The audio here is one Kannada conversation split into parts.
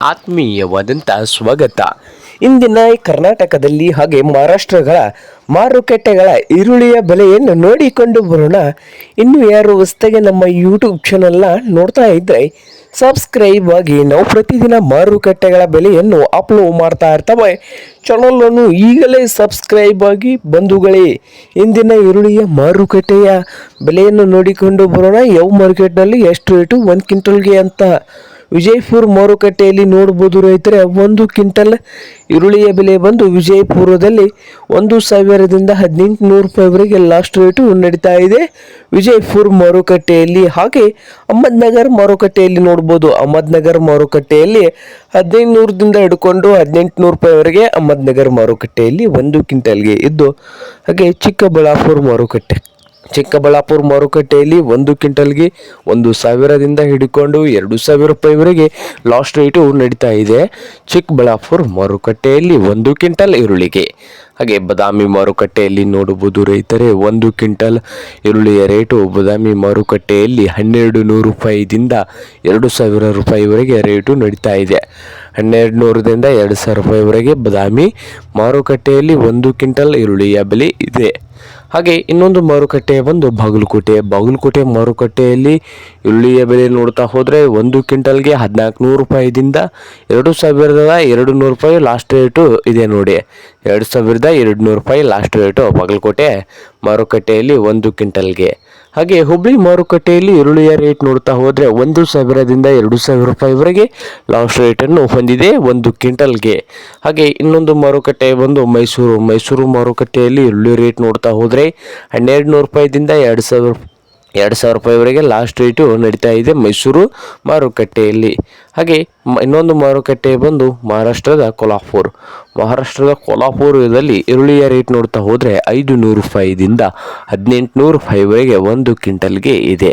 ಆತ್ಮೀಯವಾದಂಥ ಸ್ವಾಗತ. ಇಂದಿನ ಕರ್ನಾಟಕದಲ್ಲಿ ಹಾಗೆ ಮಹಾರಾಷ್ಟ್ರಗಳ ಮಾರುಕಟ್ಟೆಗಳ ಈರುಳ್ಳಿಯ ಬೆಲೆಯನ್ನು ನೋಡಿಕೊಂಡು ಬರೋಣ. ಇನ್ನು ಯಾರು ಹೊಸದಾಗಿ ನಮ್ಮ ಯೂಟ್ಯೂಬ್ ಚಾನಲ್ನ ನೋಡ್ತಾ ಇದ್ದರೆ ಸಬ್ಸ್ಕ್ರೈಬ್ ಆಗಿ. ನಾವು ಪ್ರತಿದಿನ ಮಾರುಕಟ್ಟೆಗಳ ಬೆಲೆಯನ್ನು ಅಪ್ಲೋಡ್ ಮಾಡ್ತಾ ಇರ್ತವೆ. ಚಾನಲನ್ನು ಈಗಲೇ ಸಬ್ಸ್ಕ್ರೈಬ್ ಆಗಿ ಬಂಧುಗಳೇ. ಇಂದಿನ ಈರುಳ್ಳಿಯ ಮಾರುಕಟ್ಟೆಯ ಬೆಲೆಯನ್ನು ನೋಡಿಕೊಂಡು ಬರೋಣ. ಯಾವ ಮಾರ್ಕೆಟ್ನಲ್ಲಿ ಎಷ್ಟು ರೇಟು 1 ಕ್ವಿಂಟಲ್ಗೆ ಅಂತ ವಿಜಯಪುರ ಮಾರುಕಟ್ಟೆಯಲ್ಲಿ ನೋಡ್ಬೋದು ರೈತರೆ. 1 ಕ್ವಿಂಟಲ್ ಈರುಳ್ಳಿಯ ಬೆಲೆ ಬಂದು ವಿಜಯಪುರದಲ್ಲಿ 1,000ದಿಂದ 1,800 ರೂಪಾಯಿವರೆಗೆ ಲಾಸ್ಟ್ ರೇಟು ನಡೀತಾ ಇದೆ ವಿಜಯಪುರ ಮಾರುಕಟ್ಟೆಯಲ್ಲಿ. ಹಾಗೆ ಅಹಮದ್ನಗರ್ ಮಾರುಕಟ್ಟೆಯಲ್ಲಿ ನೋಡ್ಬೋದು. ಅಹಮದ್ನಗರ್ ಮಾರುಕಟ್ಟೆಯಲ್ಲಿ 1,500ದಿಂದ ಹಿಡ್ಕೊಂಡು 1,800 ರೂಪಾಯಿವರೆಗೆ ಅಹಮದ್ನಗರ್ ಮಾರುಕಟ್ಟೆಯಲ್ಲಿ 1 ಕ್ವಿಂಟಲ್ಗೆ ಇದ್ದು. ಹಾಗೆ ಚಿಕ್ಕಬಳ್ಳಾಪುರ ಮಾರುಕಟ್ಟೆಯಲ್ಲಿ 1 ಕ್ವಿಂಟಲ್ಗೆ 1,000ದಿಂದ ಹಿಡ್ಕೊಂಡು 2,000 ರೂಪಾಯಿವರೆಗೆ ಲಾಸ್ಟ್ ರೇಟು ನಡೀತಾ ಇದೆ ಚಿಕ್ಕಬಳ್ಳಾಪುರ ಮಾರುಕಟ್ಟೆಯಲ್ಲಿ 1 ಕ್ವಿಂಟಲ್ ಈರುಳ್ಳಿಗೆ. ಹಾಗೆ ಬದಾಮಿ ಮಾರುಕಟ್ಟೆಯಲ್ಲಿ ನೋಡಬಹುದು ರೈತರೆ. 1 ಕ್ವಿಂಟಲ್ ಈರುಳ್ಳಿಯ ರೇಟು ಬದಾಮಿ ಮಾರುಕಟ್ಟೆಯಲ್ಲಿ 1,200 ರೂಪಾಯಿದಿಂದ 2,000 ರೂಪಾಯಿವರೆಗೆ ರೇಟು ನಡೀತಾ ಇದೆ. 1,200ದಿಂದ 2,000 ರೂಪಾಯಿವರೆಗೆ ಬದಾಮಿ ಮಾರುಕಟ್ಟೆಯಲ್ಲಿ 1 ಕ್ವಿಂಟಲ್ ಈರುಳ್ಳಿಯ ಬೆಲೆ ಇದೆ. ಹಾಗೆ ಇನ್ನೊಂದು ಮಾರುಕಟ್ಟೆ ಬಂದು ಬಾಗಲಕೋಟೆ ಮಾರುಕಟ್ಟೆಯಲ್ಲಿ ಈರುಳ್ಳಿಯ ಬೆಲೆ ನೋಡ್ತಾ ಹೋದರೆ 1 ಕ್ವಿಂಟಲ್ಗೆ 1,400 ರೂಪಾಯಿದಿಂದ 2,200 ರೂಪಾಯಿ ಲಾಸ್ಟ್ ರೇಟು ಇದೆ ನೋಡಿ. 2,200 ರೂಪಾಯಿ ಲಾಸ್ಟ್ ರೇಟು ಬಾಗಲಕೋಟೆ ಮಾರುಕಟ್ಟೆಯಲ್ಲಿ 1 ಕ್ವಿಂಟಲ್ಗೆ. ಹಾಗೆ ಹುಬ್ಬಳ್ಳಿ ಮಾರುಕಟ್ಟೆಯಲ್ಲಿ ಈರುಳ್ಳಿಯ ರೇಟ್ ನೋಡ್ತಾ ಹೋದರೆ 1,000ದಿಂದ 2,000 ರೂಪಾಯಿವರೆಗೆ ಲಾಸ್ಟ್ ರೇಟನ್ನು ಹೊಂದಿದೆ 1 ಕ್ವಿಂಟಲ್ಗೆ. ಹಾಗೆ ಇನ್ನೊಂದು ಮಾರುಕಟ್ಟೆ ಬಂದು ಮೈಸೂರು ಮಾರುಕಟ್ಟೆಯಲ್ಲಿ ಈರುಳ್ಳಿ ರೇಟ್ ನೋಡ್ತಾ ಹೋದರೆ 1,200 ರೂಪಾಯಿದಿಂದ 2,000 ರೂಪಾಯಿವರೆಗೆ ಲಾಸ್ಟ್ ರೇಟು ನಡೀತಾ ಇದೆ ಮೈಸೂರು ಮಾರುಕಟ್ಟೆಯಲ್ಲಿ. ಹಾಗೆ ಇನ್ನೊಂದು ಮಾರುಕಟ್ಟೆ ಬಂದು ಮಹಾರಾಷ್ಟ್ರದ ಕೊಲ್ಹಾಪುರದಲ್ಲಿ ಈರುಳ್ಳಿಯ ರೇಟ್ ನೋಡ್ತಾ ಹೋದರೆ 500 ರೂಪಾಯಿದಿಂದ 1,800 ರೂಪಾಯಿವರೆಗೆ 1 ಕ್ವಿಂಟಲ್ಗೆ ಇದೆ.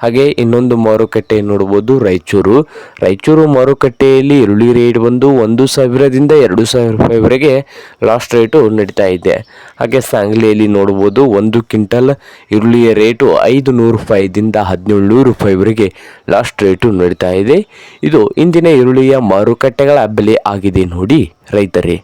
ಹಾಗೆ ಇನ್ನೊಂದು ಮಾರುಕಟ್ಟೆ ನೋಡ್ಬೋದು ರಾಯಚೂರು ಮಾರುಕಟ್ಟೆಯಲ್ಲಿ ಈರುಳ್ಳಿ ರೇಟ್ ಬಂದು 1,000ದಿಂದ 2,000 ರೂಪಾಯಿವರೆಗೆ ಲಾಸ್ಟ್ ರೇಟು ನಡೀತಾ ಇದೆ. ಹಾಗೆ ಸಾಂಗ್ಲಿಯಲ್ಲಿ ನೋಡ್ಬೋದು 1 ಕ್ವಿಂಟಲ್ ಈರುಳ್ಳಿಯ ರೇಟು 500 ರೂಪಾಯಿದಿಂದ 1,700 ರೂಪಾಯಿವರೆಗೆ ಲಾಸ್ಟ್ ರೇಟು ನಡೀತಾ ಇದೆ. ಇದು ಇಂದಿನ ಈರುಳ್ಳಿಯ ಮಾರುಕಟ್ಟೆಗಳ ಬೆಲೆ ಆಗಿದೆ ನೋಡಿ ರೈತರೇ.